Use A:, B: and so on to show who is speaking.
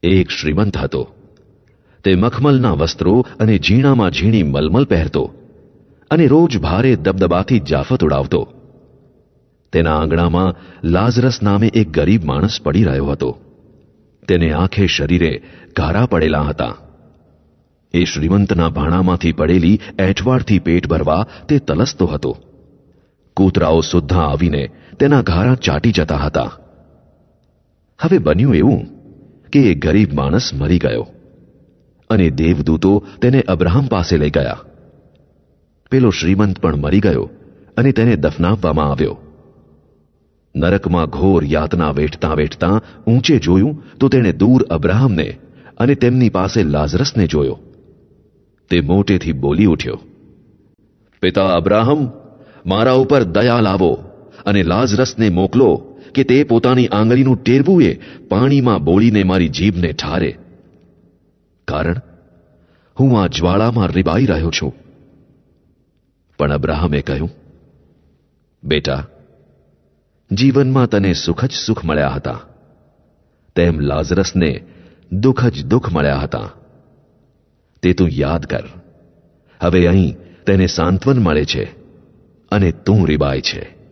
A: એક શ્રીમંત હતો. તે મખમલના વસ્ત્રો અને ઝીણામાં ઝીણી મલમલ પહેરતો અને રોજ ભારે દબદબાથી જાફત ઉડાવતો. તેના આંગણામાં લાઝરસ નામે એક ગરીબ માણસ પડી રહ્યો હતો. તેને આખે શરીરે ઘારા પડેલા હતા. એ શ્રીમંતના ભાણામાંથી પડેલી એઠવાડથી પેટ ભરવા તે તલસતો હતો. કૂતરાઓ સુદ્ધા આવીને તેના ઘારા ચાટી જતા હતા. હવે બન્યું એવું કે એ ગરીબ માણસ મરી ગયો અને દેવદૂતો તેને અબ્રાહમ પાસે લઈ ગયા. પેલો શ્રીમંત પણ મરી ગયો અને તેને દફનાવવામાં આવ્યો. નરકમાં ઘોર યાતના વેઠતા વેઠતા ઊંચે જોયું તો તેણે દૂર અબ્રાહમને અને તેમની પાસે લાઝરસને જોયો. તે મોટેથી બોલી ઉઠ્યો, પિતા અબ્રાહમ, મારા ઉપર દયા લાવો અને લાઝરસને મોકલો કે તે પોતાની આંગળીનું ટેરવું એ પાણીમાં બોળીને મારી જીભને ઠારે, કારણ હું આ જ્વાળામાં રીબાઈ રહ્યો છું. પણ અબ્રાહમે કહ્યું, બેટા, જીવનમાં તને સુખ જ સુખ મળ્યા હતા, તેમ લાઝરસને દુઃખ જ દુઃખ મળ્યા હતા. તે તું યાદ કર. હવે અહીં તેને સાંત્વન મળે છે અને તું રીબાય છે.